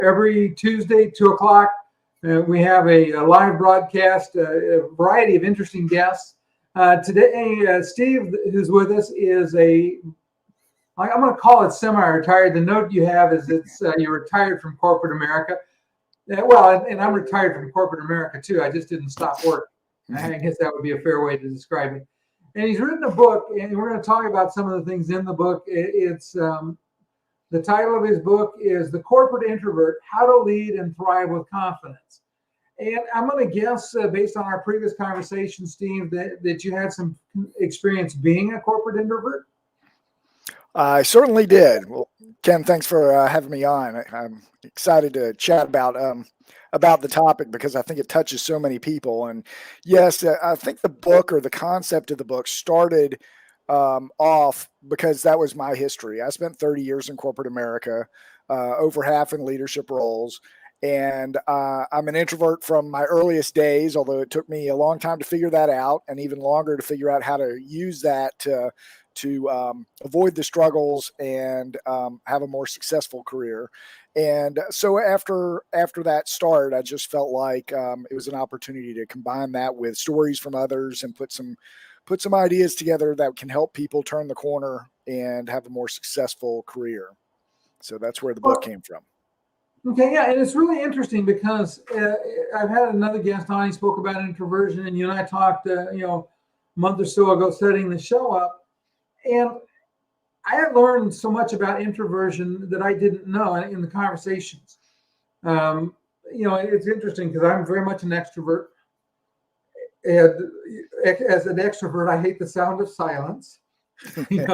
Every Tuesday, 2 o'clock, we have a live broadcast, a variety of interesting guests. Today, Steve, who's with us, is I'm going to call it semi-retired. The note you have is you're retired from corporate America. Well, and I'm retired from corporate America too. I just didn't stop work. I guess that would be a fair way to describe it. And he's written a book, and we're going to talk about some of the things in the book. It's the title of his book is The Corporate Introvert: How to Lead and Thrive with Confidence. And I'm going to guess, based on our previous conversation, Steve, that you had some experience being a corporate introvert. I certainly did. Well, Ken, thanks for having me on. I'm excited to chat about the topic because I think it touches so many people. And yes, I think the book, or the concept of the book, started off because that was my history. I spent 30 years in corporate America, over half in leadership roles. And I'm an introvert from my earliest days, although it took me a long time to figure that out, and even longer to figure out how to use that to avoid the struggles and have a more successful career. And so after that start, I just felt like it was an opportunity to combine that with stories from others and put some ideas together that can help people turn the corner and have a more successful career. So that's where the book came from. Okay, yeah, and it's really interesting because I've had another guest on. He spoke about introversion, and you and I talked, a month or so ago, setting the show up. And I had learned so much about introversion that I didn't know in the conversations. It's interesting because I'm very much an extrovert. And as an extrovert, I hate the sound of silence. And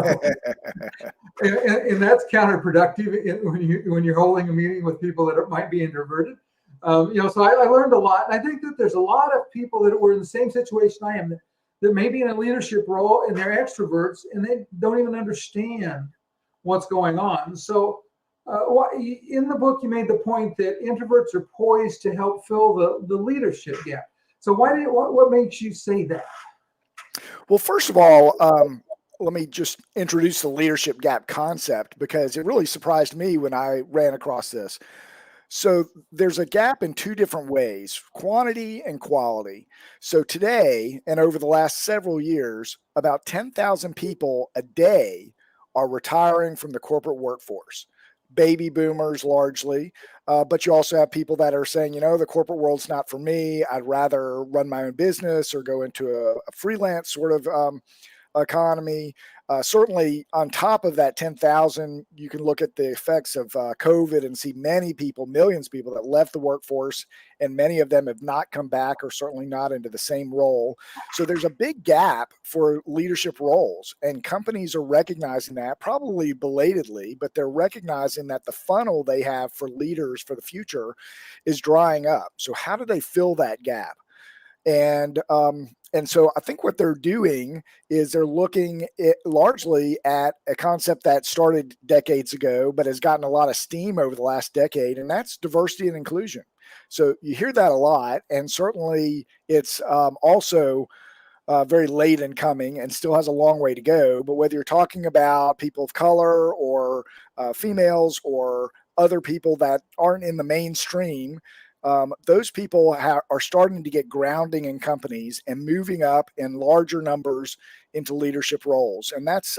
that's counterproductive when you're holding a meeting with people that might be introverted. So I learned a lot. And I think that there's a lot of people that were in the same situation I am, that may be in a leadership role and they're extroverts and they don't even understand what's going on. So in the book, you made the point that introverts are poised to help fill the leadership gap. So what makes you say that? Well, first of all, let me just introduce the leadership gap concept, because it really surprised me when I ran across this. So there's a gap in two different ways: quantity and quality. So today, and over the last several years, about 10,000 people a day are retiring from the corporate workforce. Baby boomers largely, but you also have people that are saying, the corporate world's not for me. I'd rather run my own business or go into a freelance sort of economy. Certainly on top of that 10,000, you can look at the effects of COVID and see many people, millions of people that left the workforce, and many of them have not come back, or certainly not into the same role. So there's a big gap for leadership roles, and companies are recognizing that, probably belatedly, but they're recognizing that the funnel they have for leaders for the future is drying up. So how do they fill that gap? And so I think what they're doing is they're looking largely at a concept that started decades ago, but has gotten a lot of steam over the last decade, and that's diversity and inclusion. So you hear that a lot, and certainly it's also very late in coming and still has a long way to go. But whether you're talking about people of color or females or other people that aren't in the mainstream, those people are starting to get grounding in companies and moving up in larger numbers into leadership roles. And that's,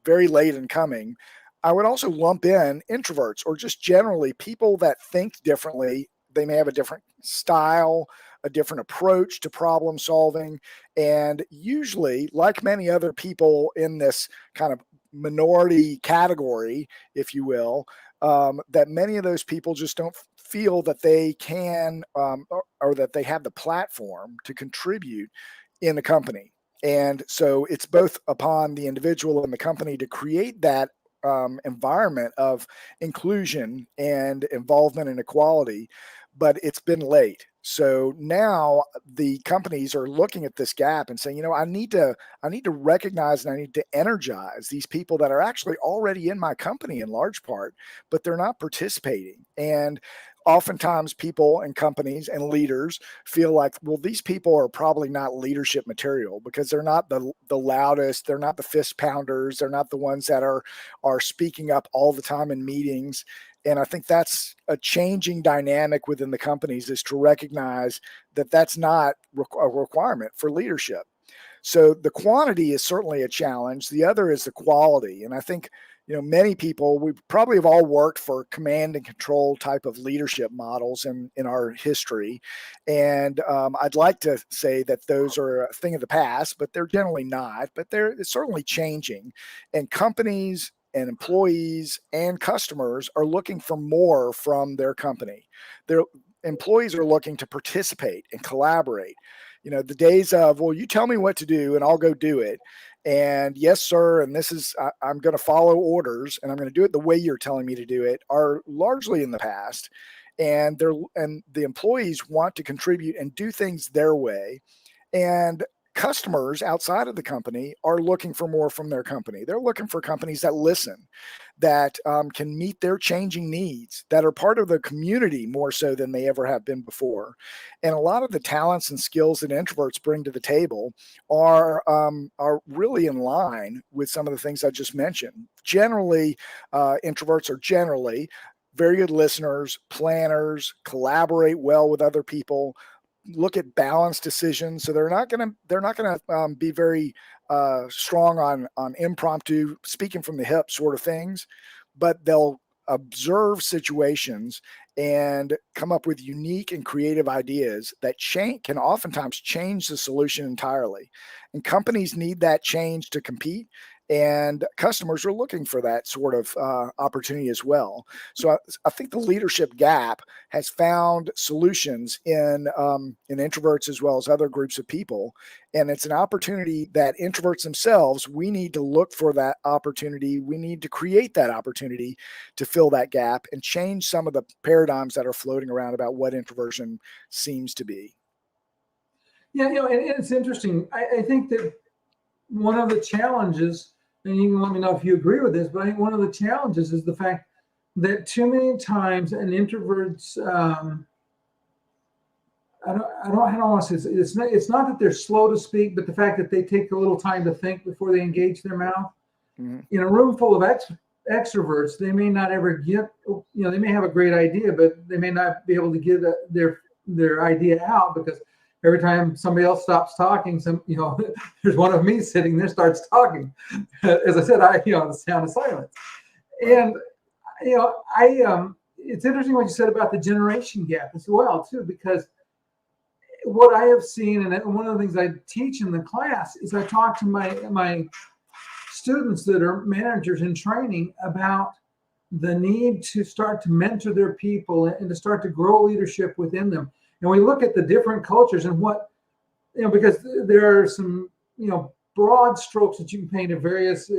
very late in coming. I would also lump in introverts, or just generally people that think differently. They may have a different style, a different approach to problem solving. And usually, like many other people in this kind of minority category, if you will, that many of those people just don't feel that they can or that they have the platform to contribute in a company. And so it's both upon the individual and the company to create that environment of inclusion and involvement and equality, but it's been late. So now the companies are looking at this gap and saying, I need to recognize and I need to energize these people that are actually already in my company in large part, but they're not participating. And oftentimes people and companies and leaders feel like, well, these people are probably not leadership material because they're not the loudest, they're not the fist pounders, they're not the ones that are speaking up all the time in meetings. And I think that's a changing dynamic within the companies, is to recognize that that's not a requirement for leadership. So the quantity is certainly a challenge. The other is the quality. And I think, many people, we probably have all worked for command and control type of leadership models in our history. And I'd like to say that those are a thing of the past, but they're generally not. But they're certainly changing. And companies and employees and customers are looking for more from their company. Their employees are looking to participate and collaborate. The days of, well, you tell me what to do and I'll go do it. And yes, sir. And I'm going to follow orders and I'm going to do it the way you're telling me to do it, are largely in the past. And the employees want to contribute and do things their way. And customers outside of the company are looking for more from their company. They're looking for companies that listen, that can meet their changing needs, that are part of the community more so than they ever have been before. And a lot of the talents and skills that introverts bring to the table are really in line with some of the things I just mentioned. Generally, introverts are generally very good listeners, planners, collaborate well with other people, look at balanced decisions. So they're not going to be very strong on impromptu, speaking from the hip sort of things, but they'll observe situations and come up with unique and creative ideas that can oftentimes change the solution entirely. And companies need that change to compete. And customers are looking for that sort of opportunity as well. So I think the leadership gap has found solutions in introverts as well as other groups of people. And it's an opportunity that introverts themselves, we need to look for that opportunity. We need to create that opportunity to fill that gap and change some of the paradigms that are floating around about what introversion seems to be. Yeah, and it's interesting. I think that one of the challenges, and you can let me know if you agree with this, but I think one of the challenges is the fact that too many times an introvert's, I don't want to say it's not that they're slow to speak, but the fact that they take a little time to think before they engage their mouth. Mm-hmm. In a room full of extroverts, they may not ever get, they may have a great idea, but they may not be able to get their idea out, because every time somebody else stops talking, there's one of me sitting there starts talking. As I said, the sound of silence. And, it's interesting what you said about the generation gap as well, too, because what I have seen, and one of the things I teach in the class, is I talk to my students that are managers in training about the need to start to mentor their people and to start to grow leadership within them. And we look at the different cultures and what, because there are some, broad strokes that you can paint of various,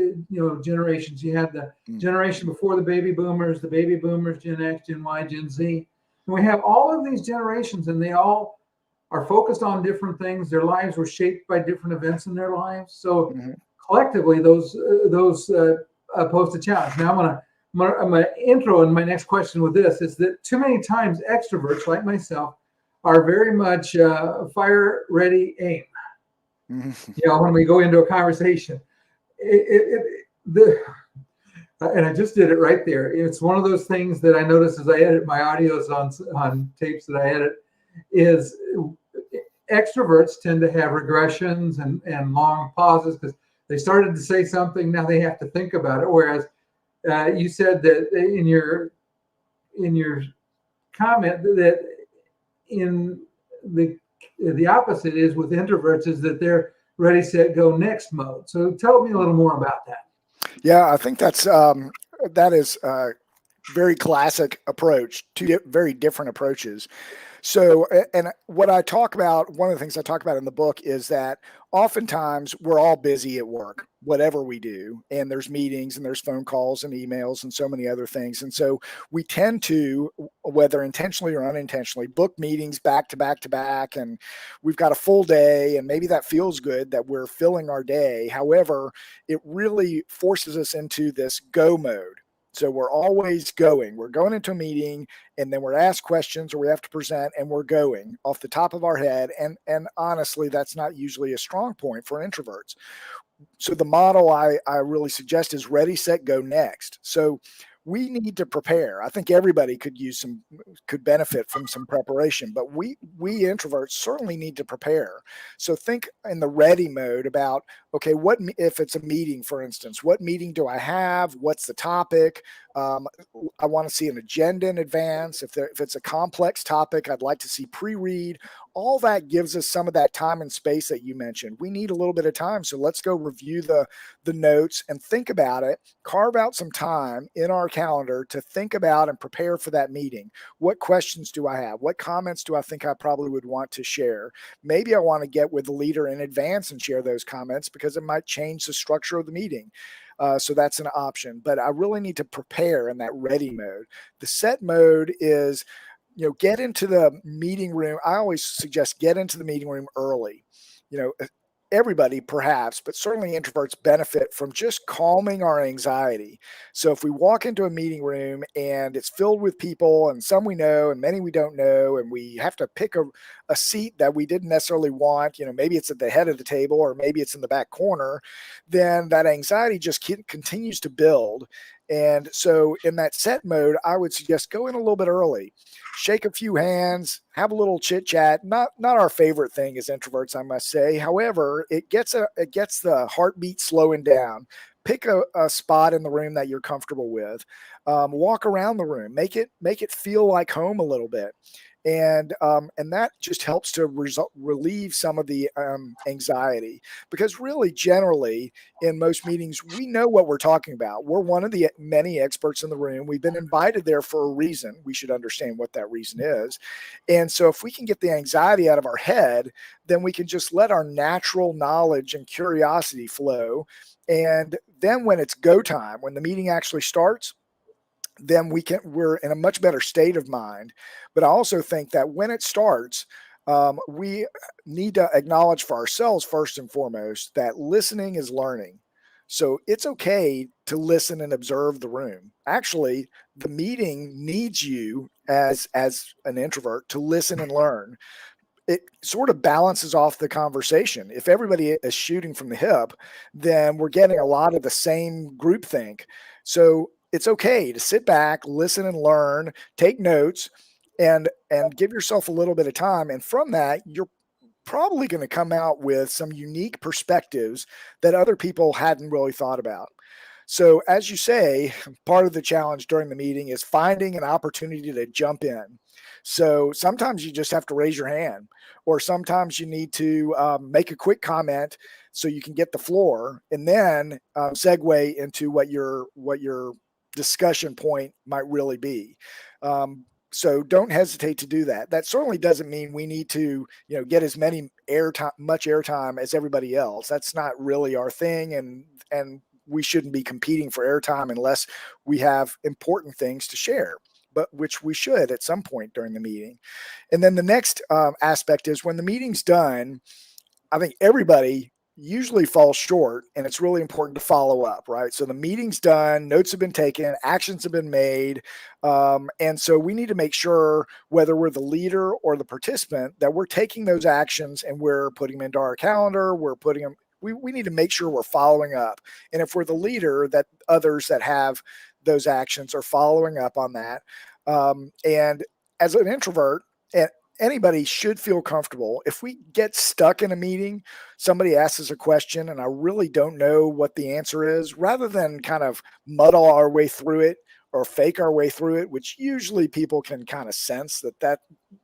generations. You had the generation before the baby boomers, Gen X, Gen Y, Gen Z. And we have all of these generations, and they all are focused on different things. Their lives were shaped by different events in their lives. So collectively, those pose a challenge. Now I'm gonna intro in my next question with this, is that too many times extroverts like myself are very much fire, ready, aim. When we go into a conversation, and I just did it right there. It's one of those things that I notice as I edit my audios on tapes that I edit, is extroverts tend to have regressions and long pauses because they started to say something, now they have to think about it. Whereas you said that in your comment that in the opposite is with introverts, is that they're ready, set, go next mode. So tell me a little more about that. Yeah, I think that is a very classic approach, two very different approaches. So, and what I talk about, one of the things I talk about in the book is that oftentimes we're all busy at work, whatever we do, and there's meetings and there's phone calls and emails and so many other things. And so we tend to, whether intentionally or unintentionally, book meetings back to back to back, and we've got a full day, and maybe that feels good that we're filling our day. However, it really forces us into this go mode. So we're always going. We're going into a meeting, and then we're asked questions or we have to present, and we're going off the top of our head. And honestly, that's not usually a strong point for introverts. So the model I really suggest is ready, set, go next. So we need to prepare. I think everybody could benefit from some preparation, but we introverts certainly need to prepare. So think in the ready mode about, okay, if it's a meeting, for instance, what meeting do I have? What's the topic? I want to see an agenda in advance. If it's a complex topic, I'd like to see pre-read. All that gives us some of that time and space that you mentioned. We need a little bit of time. So let's go review the notes and think about it, carve out some time in our calendar to think about and prepare for that meeting. What questions do I have? What comments do I think I probably would want to share? Maybe I want to get with the leader in advance and share those comments because it might change the structure of the meeting. So that's an option, but I really need to prepare in that ready mode. The set mode is, get into the meeting room. I always suggest get into the meeting room early. Everybody perhaps, but certainly introverts benefit from just calming our anxiety. So if we walk into a meeting room and it's filled with people, and some we know and many we don't know, and we have to pick a seat that we didn't necessarily want, maybe it's at the head of the table or maybe it's in the back corner, then that anxiety just continues to build. And so in that set mode, I would suggest go in a little bit early, shake a few hands, have a little chit chat. Not our favorite thing as introverts, I must say. However, it gets the heartbeat slowing down. Pick a spot in the room that you're comfortable with. Walk around the room. Make it feel like home a little bit. And that just helps to relieve some of the anxiety, because really, generally, in most meetings, we know what we're talking about. We're one of the many experts in the room. We've been invited there for a reason. We should understand what that reason is. And so if we can get the anxiety out of our head, then we can just let our natural knowledge and curiosity flow. And then when it's go time, when the meeting actually starts, then we're in a much better state of mind. But I also think that when it starts, we need to acknowledge for ourselves, first and foremost, that listening is learning. So it's okay to listen and observe the room. Actually, the meeting needs you as an introvert to listen and learn. It sort of balances off the conversation. If everybody is shooting from the hip, then we're getting a lot of the same groupthink. So it's okay to sit back, listen and learn, take notes, and give yourself a little bit of time. And from that, you're probably going to come out with some unique perspectives that other people hadn't really thought about. So as you say, part of the challenge during the meeting is finding an opportunity to jump in. So sometimes you just have to raise your hand, or sometimes you need to make a quick comment so you can get the floor, and then segue into what your discussion point might really be. So don't hesitate to do that. That certainly doesn't mean we need to, get as much airtime as everybody else. That's not really our thing, and we shouldn't be competing for airtime unless we have important things to share, but which we should at some point during the meeting. And then the next aspect is when the meeting's done, I think everybody usually falls short, and it's really important to follow up, right? So the meeting's done, notes have been taken, actions have been made. And so we need to make sure, whether we're the leader or the participant, that we're taking those actions and we're putting them into our calendar. We need to make sure we're following up. And if we're the leader, that others that have those actions are following up on that. And as an introvert, anybody should feel comfortable. If we get stuck in a meeting, somebody asks us a question and I really don't know what the answer is, rather than kind of muddle our way through it or fake our way through it, which usually people can kind of sense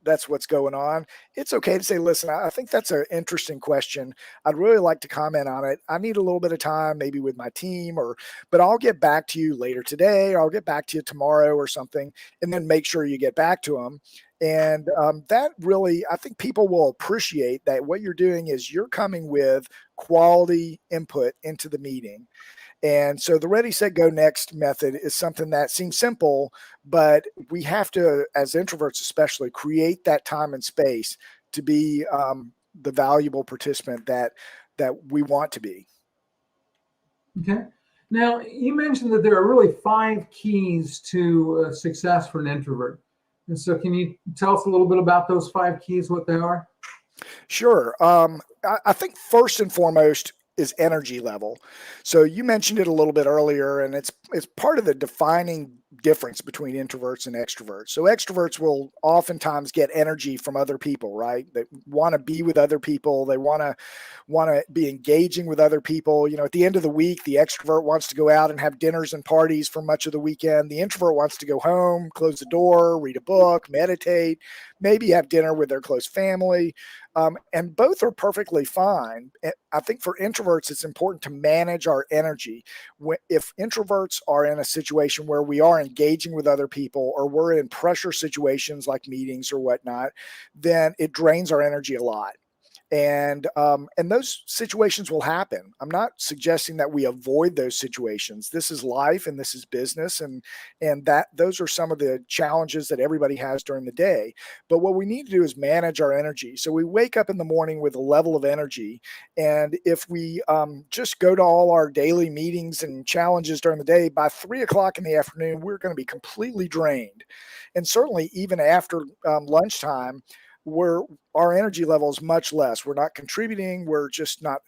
that's what's going on. It's okay to say, listen, I think that's an interesting question. I'd really like to comment on it. I need a little bit of time, maybe with my team, but I'll get back to you later today, or I'll get back to you tomorrow or something, and then make sure you get back to them. And that really, I think people will appreciate that what you're doing is you're coming with quality input into the meeting. And so the ready, set, go next method is something that seems simple, but we have to, as introverts especially, create that time and space to be the valuable participant that we want to be. Okay. Now, you mentioned that there are really 5 keys to success for an introvert. And so can you tell us a little bit about those 5 keys, what they are? Sure. I think first and foremost is energy level. So you mentioned it a little bit earlier, and it's part of the defining difference between introverts and extroverts. So extroverts will oftentimes get energy from other people, right? They want to be with other people. They want to be engaging with other people. At the end of the week, the extrovert wants to go out and have dinners and parties for much of the weekend. The introvert wants to go home, close the door, read a book, meditate, maybe have dinner with their close family. And both are perfectly fine. I think for introverts, it's important to manage our energy. If introverts are in a situation where we are engaging with other people or we're in pressure situations like meetings or whatnot, then it drains our energy a lot. And those situations will happen. I'm not suggesting that we avoid those situations. This is life and this is business, and that those are some of the challenges that everybody has during the day. But what we need to do is manage our energy. So we wake up in the morning with a level of energy, and if we just go to all our daily meetings and challenges during the day, by 3 o'clock in the afternoon, we're going to be completely drained. And certainly even after lunchtime, our energy level is much less. We're not contributing. We're just not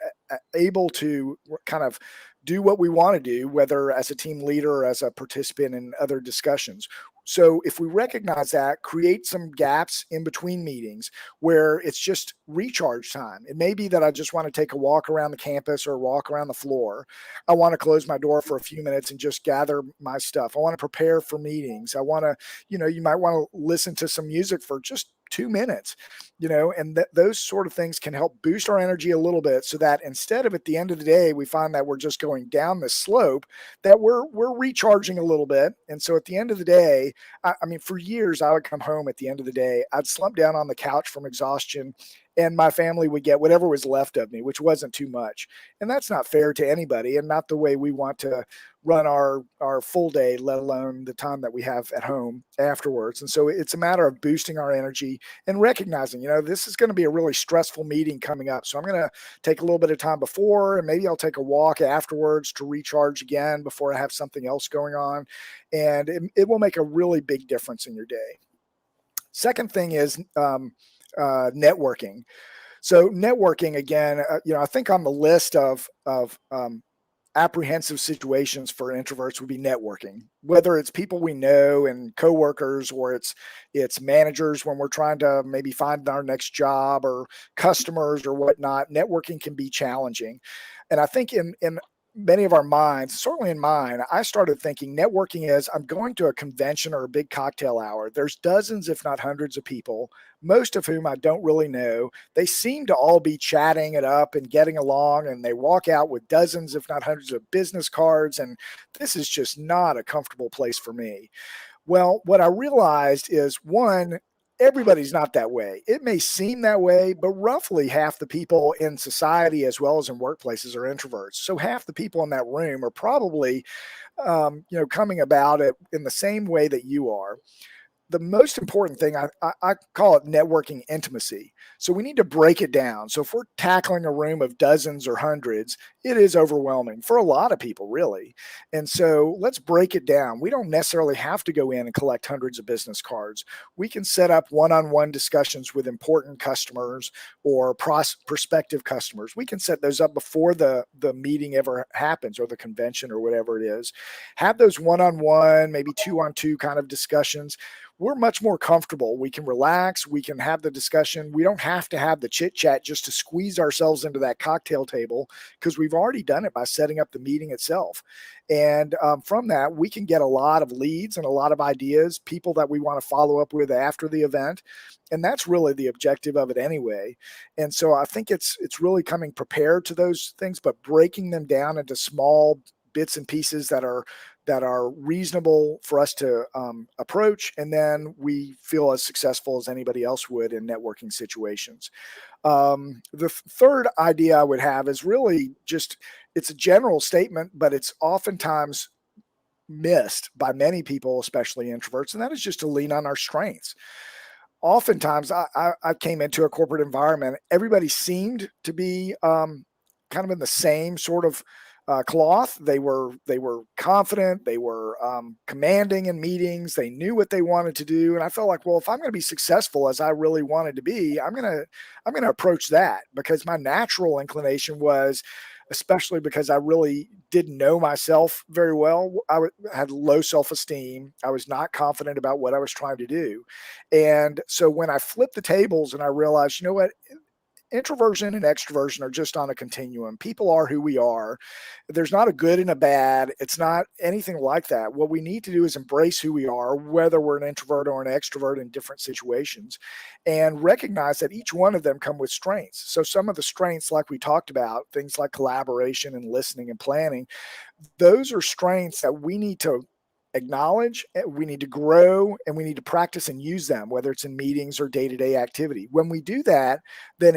able to kind of do what we want to do, whether as a team leader or as a participant in other discussions. So if we recognize that, create some gaps in between meetings where it's just recharge time. It may be that I just want to take a walk around the campus or walk around the floor. I want to close my door for a few minutes and just gather my stuff. I want to prepare for meetings. I want to, you might want to listen to some music for just 2 minutes, and those sort of things can help boost our energy a little bit, so that instead of at the end of the day, we find that we're just going down the slope, that we're recharging a little bit. And so at the end of the day, I mean, for years, I would come home at the end of the day, I'd slump down on the couch from exhaustion, and my family would get whatever was left of me, which wasn't too much. And that's not fair to anybody, and not the way we want to run our full day, let alone the time that we have at home afterwards. And so it's a matter of boosting our energy and recognizing, this is going to be a really stressful meeting coming up. So I'm going to take a little bit of time before, and maybe I'll take a walk afterwards to recharge again before I have something else going on. And it will make a really big difference in your day. Second thing is networking. So networking, again, I think on the list of apprehensive situations for introverts would be networking, whether it's people we know and coworkers, or it's managers when we're trying to maybe find our next job, or customers or whatnot. Networking can be challenging. And I think in many of our minds, certainly in mine, I started thinking networking is I'm going to a convention or a big cocktail hour. There's dozens, if not hundreds of people, most of whom I don't really know. They seem to all be chatting it up and getting along, and they walk out with dozens, if not hundreds of business cards. And this is just not a comfortable place for me. Well, what I realized is, one, everybody's not that way. It may seem that way, but roughly half the people in society, as well as in workplaces, are introverts. So half the people in that room are probably, coming about it in the same way that you are. The most important thing, I call it networking intimacy. So we need to break it down. So if we're tackling a room of dozens or hundreds, it is overwhelming for a lot of people, really. And so let's break it down. We don't necessarily have to go in and collect hundreds of business cards. We can set up one-on-one discussions with important customers or prospective customers. We can set those up before the meeting ever happens, or the convention, or whatever it is. Have those one-on-one, maybe two-on-two kind of discussions. We're much more comfortable. We can relax. We can have the discussion. We don't have to have the chit chat just to squeeze ourselves into that cocktail table, because we've already done it by setting up the meeting itself. And from that, we can get a lot of leads and a lot of ideas, people that we want to follow up with after the event. And that's really the objective of it anyway. And so I think it's really coming prepared to those things, but breaking them down into small bits and pieces that are reasonable for us to approach, and then we feel as successful as anybody else would in networking situations. The third idea I would have is really just, it's a general statement, but it's oftentimes missed by many people, especially introverts, and that is just to lean on our strengths. Oftentimes, I came into a corporate environment, everybody seemed to be kind of in the same sort of cloth. They were confident. They were commanding in meetings. They knew what they wanted to do, and I felt like, well, if I'm going to be successful as I really wanted to be, I'm going to approach that, because my natural inclination was, especially because I really didn't know myself very well. Had low self-esteem. I was not confident about what I was trying to do. And so when I flipped the tables and I realized, you know what, introversion and extroversion are just on a continuum. People are who we are. There's not a good and a bad. It's not anything like that. What we need to do is embrace who we are, whether we're an introvert or an extrovert in different situations, and recognize that each one of them come with strengths. So some of the strengths, like we talked about, things like collaboration and listening and planning, those are strengths that we need to acknowledge, we need to grow, and we need to practice and use them, whether it's in meetings or day-to-day activity. When we do that, then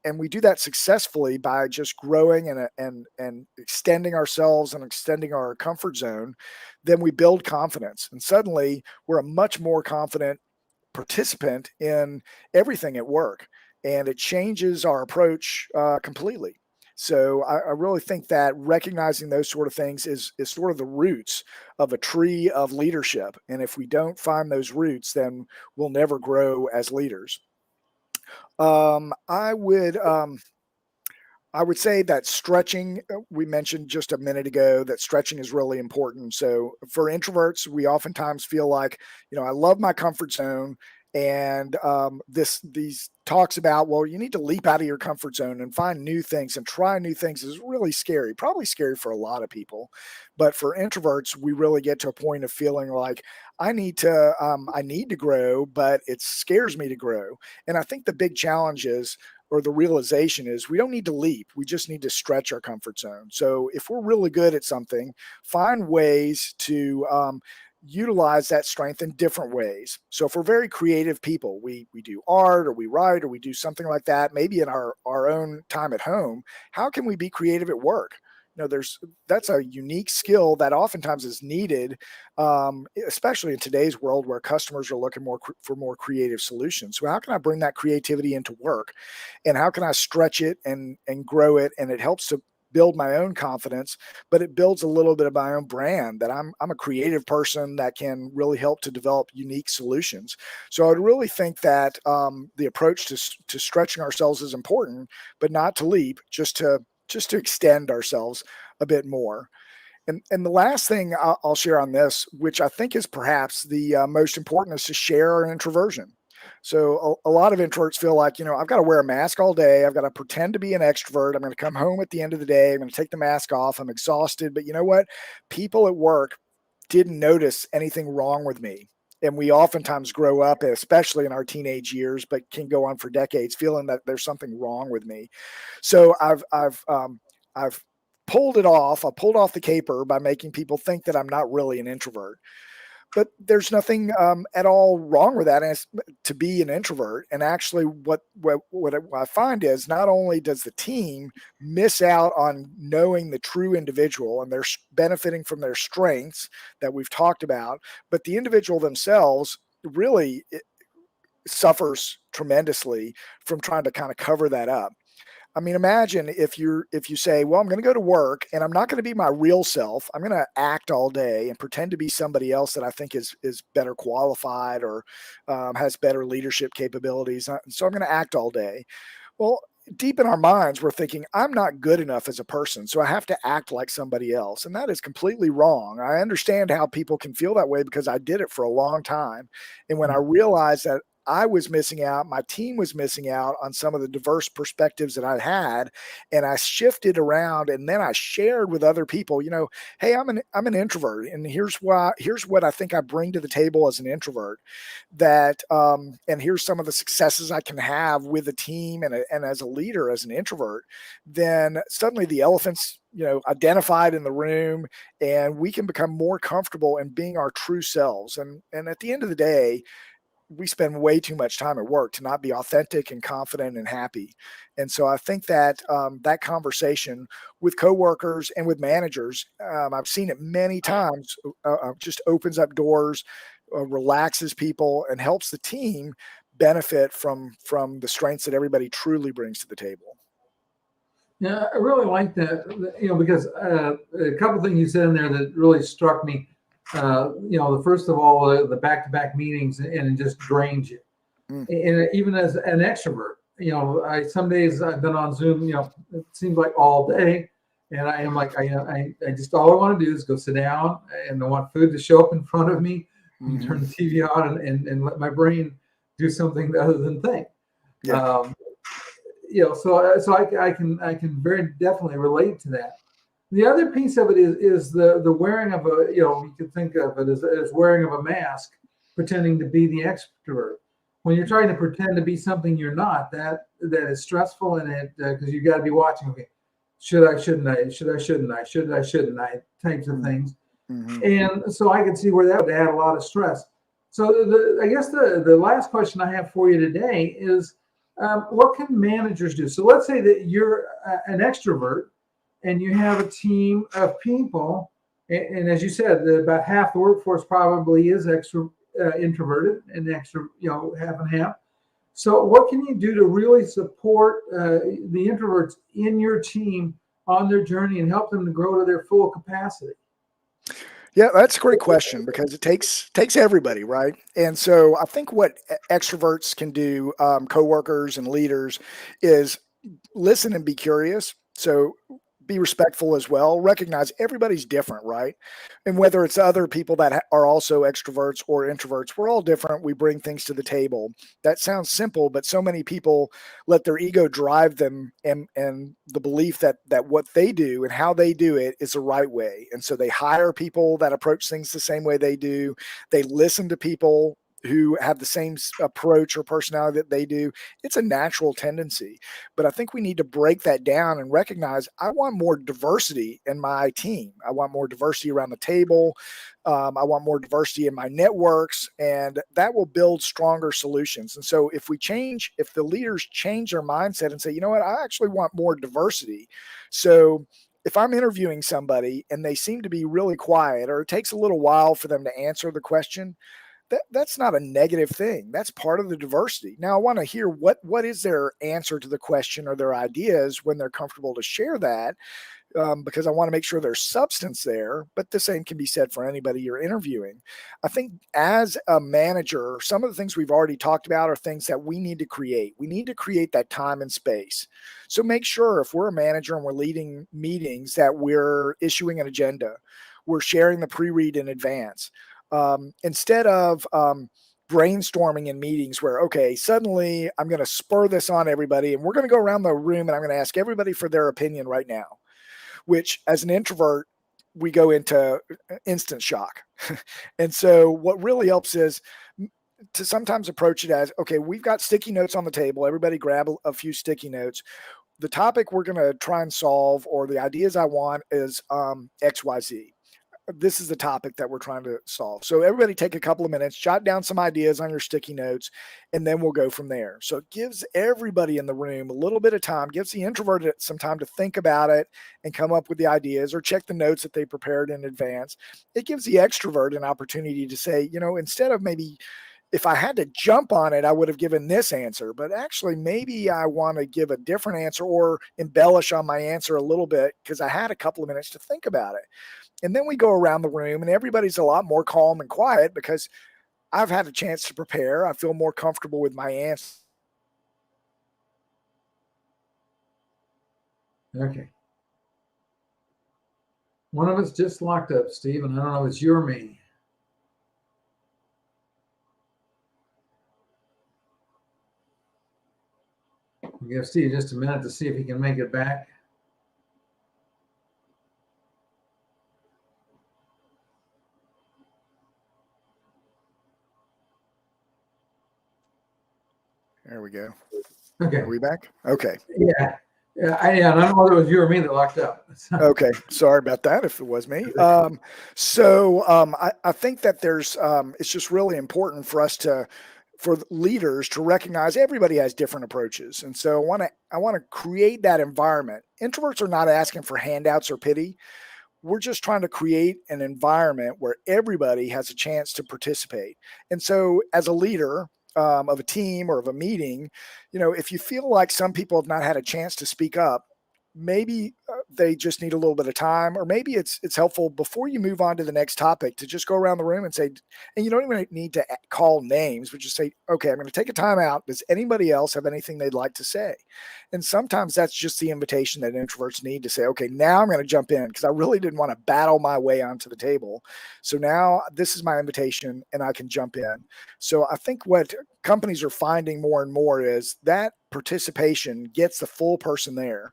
and we do that successfully by just growing and extending ourselves and extending our comfort zone. Then we build confidence, and suddenly we're a much more confident participant in everything at work, and it changes our approach completely. So I really think that recognizing those sort of things is sort of the roots of a tree of leadership. And if we don't find those roots, then we'll never grow as leaders. Um, I would um, I would say that stretching, we mentioned just a minute ago that stretching is really important. So for introverts, we oftentimes feel like, I love my comfort zone. And these talks about, well, you need to leap out of your comfort zone and find new things and try new things is really scary, probably scary for a lot of people. But for introverts, we really get to a point of feeling like I need to grow, but it scares me to grow. And I think the big challenge is, or the realization is, we don't need to leap. We just need to stretch our comfort zone. So if we're really good at something, find ways to utilize that strength in different ways. So if we're very creative people, we do art or we write or we do something like that, maybe in our own time at home, how can we be creative at work? That's a unique skill that oftentimes is needed, especially in today's world where customers are looking for more creative solutions. So how can I bring that creativity into work, and how can I stretch it and grow it? And it helps to build my own confidence, but it builds a little bit of my own brand that I'm a creative person that can really help to develop unique solutions. So I'd really think that the approach to stretching ourselves is important, but not to leap, just to extend ourselves a bit more. And the last thing I'll share on this, which I think is perhaps the most important, is to share our introversion. So a lot of introverts feel like, I've got to wear a mask all day. I've got to pretend to be an extrovert. I'm going to come home at the end of the day. I'm going to take the mask off. I'm exhausted. But you know what? People at work didn't notice anything wrong with me. And we oftentimes grow up, especially in our teenage years, but can go on for decades, feeling that there's something wrong with me. So I've pulled it off. I pulled off the caper by making people think that I'm not really an introvert. But there's nothing at all wrong with that as to be an introvert. And actually, what I find is, not only does the team miss out on knowing the true individual and they're benefiting from their strengths that we've talked about, but the individual themselves really suffers tremendously from trying to kind of cover that up. I mean, imagine if you say, well, I'm going to go to work and I'm not going to be my real self. I'm going to act all day and pretend to be somebody else that I think is better qualified or has better leadership capabilities. So I'm going to act all day. Well, deep in our minds, we're thinking, I'm not good enough as a person, so I have to act like somebody else. And that is completely wrong. I understand how people can feel that way because I did it for a long time. And when I realized that I was missing out, my team was missing out on some of the diverse perspectives that I had, and I shifted around, and then I shared with other people, hey, I'm an introvert, and here's what I think I bring to the table as an introvert, and here's some of the successes I can have with a team and as a leader as an introvert. Then suddenly the elephants identified in the room, and we can become more comfortable in being our true selves. And at the end of the day, we spend way too much time at work to not be authentic and confident and happy. And so I think that that conversation with coworkers and with managers, I've seen it many times, just opens up doors, relaxes people, and helps the team benefit from the strengths that everybody truly brings to the table. Yeah, I really like that, because a couple of things you said in there that really struck me. The first of all, the back-to-back meetings, and it just drains you. And even as an extrovert, some days I've been on Zoom, it seems like all day. And I am like, I just, all I want to do is go sit down, and I want food to show up in front of me, and turn the TV on, and let my brain do something other than think. Yeah. So I can very definitely relate to that. The other piece of it is the wearing of you could think of it as wearing of a mask, pretending to be the extrovert. When you're trying to pretend to be something you're not, that is stressful, and it because you got to be watching. Okay, should I? Shouldn't I? Should I? Shouldn't I? Should I? Shouldn't I? Types of things. And so I can see where that would add a lot of stress. So I guess the last question I have for you today is, what can managers do? So let's say that you're an extrovert, and you have a team of people, and as you said, about half the workforce probably is introverted, and extra, half and half. So what can you do to really support the introverts in your team on their journey and help them to grow to their full capacity? Yeah, that's a great question because it takes everybody, right? And so I think what extroverts can do, coworkers and leaders, is listen and be curious. So be respectful as well. Recognize everybody's different, right? And whether it's other people that are also extroverts or introverts, we're all different. We bring things to the table. That sounds simple, but so many people let their ego drive them, and the belief that what they do and how they do it is the right way. And so they hire people that approach things the same way they do. They listen to people who have the same approach or personality that they do. It's a natural tendency. But I think we need to break that down and recognize I want more diversity in my team. I want more diversity around the table. I want more diversity in my networks, and that will build stronger solutions. And so if the leaders change their mindset and say, you know what, I actually want more diversity. So if I'm interviewing somebody and they seem to be really quiet, or it takes a little while for them to answer the question, that's not a negative thing. That's part of the diversity. Now, I want to hear what is their answer to the question or their ideas when they're comfortable to share that, because I want to make sure there's substance there. But the same can be said for anybody you're interviewing. I think as a manager, some of the things we've already talked about are things that we need to create. We need to create that time and space. So make sure if we're a manager and we're leading meetings that we're issuing an agenda, we're sharing the pre-read in advance. Instead of brainstorming in meetings where, okay, suddenly I'm going to spur this on everybody and we're going to go around the room and I'm going to ask everybody for their opinion right now, which as an introvert, we go into instant shock. And so what really helps is to sometimes approach it as, okay, we've got sticky notes on the table. Everybody grab a few sticky notes. The topic we're going to try and solve, or the ideas I want, is XYZ. This is the topic that we're trying to solve. So everybody take a couple of minutes, jot down some ideas on your sticky notes, and then we'll go from there. So it gives everybody in the room a little bit of time, gives the introvert some time to think about it and come up with the ideas, or check the notes that they prepared in advance. It gives the extrovert an opportunity to say, instead of maybe, if I had to jump on it, I would have given this answer, but actually maybe I want to give a different answer or embellish on my answer a little bit because I had a couple of minutes to think about it. And then we go around the room and everybody's a lot more calm and quiet because I've had a chance to prepare. I feel more comfortable with my answer. Okay. One of us just locked up, Steve, and I don't know if it's you or me. We'll give Steve just a minute to see if he can make it back. There we go. Okay. Are we back? Okay. Yeah. I don't know if it was you or me that locked up. Okay. Sorry about that if it was me. I think that it's just really important for us for leaders to recognize everybody has different approaches. And so I want to create that environment. Introverts are not asking for handouts or pity. We're just trying to create an environment where everybody has a chance to participate. And so as a leader of a team or of a meeting, if you feel like some people have not had a chance to speak up, maybe they just need a little bit of time, or maybe it's helpful before you move on to the next topic to just go around the room and say, and you don't even need to call names, but just say, okay, I'm going to take a time out. Does anybody else have anything they'd like to say? And sometimes that's just the invitation that introverts need to say, okay, now I'm going to jump in because I really didn't want to battle my way onto the table. So now this is my invitation and I can jump in. So I think what companies are finding more and more is that participation gets the full person there.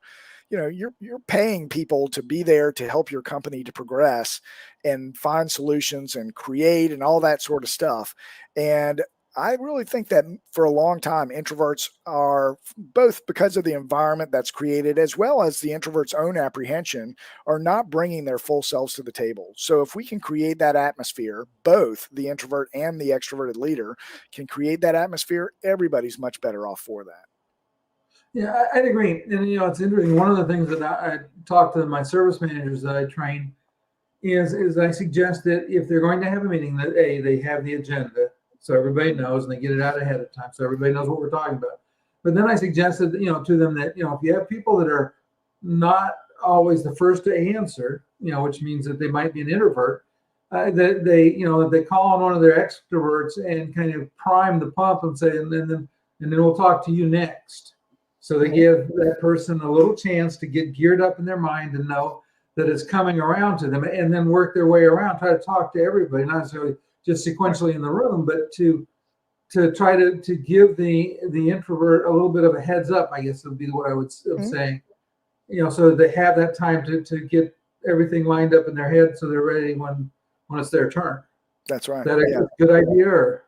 You're paying people to be there to help your company to progress and find solutions and create and all that sort of stuff. And I really think that for a long time, introverts are, both because of the environment that's created, as well as the introvert's own apprehension, are not bringing their full selves to the table. So if we can create that atmosphere, both the introvert and the extroverted leader can create that atmosphere, everybody's much better off for that. Yeah, I'd agree. And, it's interesting. One of the things that I talk to my service managers that I train is I suggest that if they're going to have a meeting, that they have the agenda so everybody knows and they get it out ahead of time so everybody knows what we're talking about. But then I suggested, to them that, if you have people that are not always the first to answer, which means that they might be an introvert, that they call on one of their extroverts and kind of prime the pump and say, and then we'll talk to you next. So they give that person a little chance to get geared up in their mind and know that it's coming around to them, and then work their way around, try to talk to everybody, not necessarily just sequentially in the room, but to try to give the introvert a little bit of a heads up, I guess would be what I would say, so they have that time to get everything lined up in their head so they're ready when it's their turn. That's right. Is that a good idea? Or?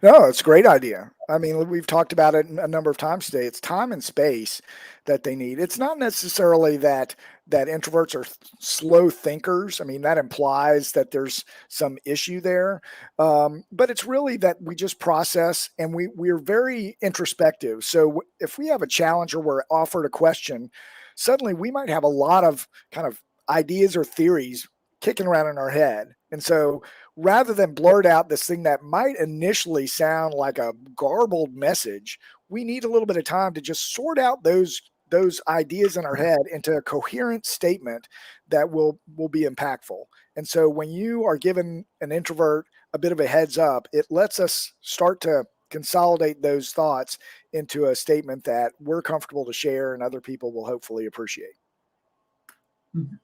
No, it's a great idea. I mean, we've talked about it a number of times today. It's time and space that they need. It's not necessarily that introverts are slow thinkers. I mean, that implies that there's some issue there. But it's really that we just process and we're very introspective. So if we have a challenge or we're offered a question, suddenly we might have a lot of kind of ideas or theories kicking around in our head. And so rather than blurt out this thing that might initially sound like a garbled message, we need a little bit of time to just sort out those ideas in our head into a coherent statement that will be impactful. And so when you are giving an introvert a bit of a heads up, it lets us start to consolidate those thoughts into a statement that we're comfortable to share and other people will hopefully appreciate. Mm-hmm.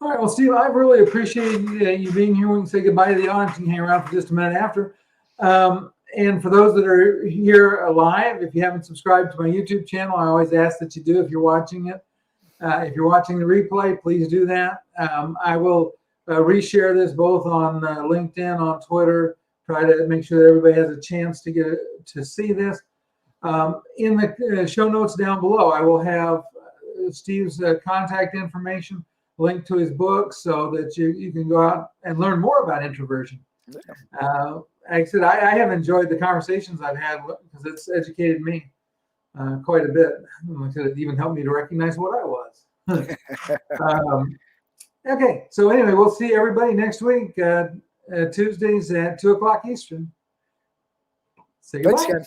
All right. Well, Steve, I really appreciate you being here. We can say goodbye to the audience and hang around for just a minute after. And for those that are here live, if you haven't subscribed to my YouTube channel, I always ask that you do if you're watching it. If you're watching the replay, please do that. I will reshare this both on LinkedIn, on Twitter, try to make sure that everybody has a chance to see this. In the show notes down below, I will have Steve's contact information, link to his book, so that you can go out and learn more about introversion. Like I said, I have enjoyed the conversations I've had because it's educated me quite a bit. Like I said, it even helped me to recognize what I was. Okay, so anyway, we'll see everybody next week, Tuesdays at 2:00 Eastern. Say goodbye.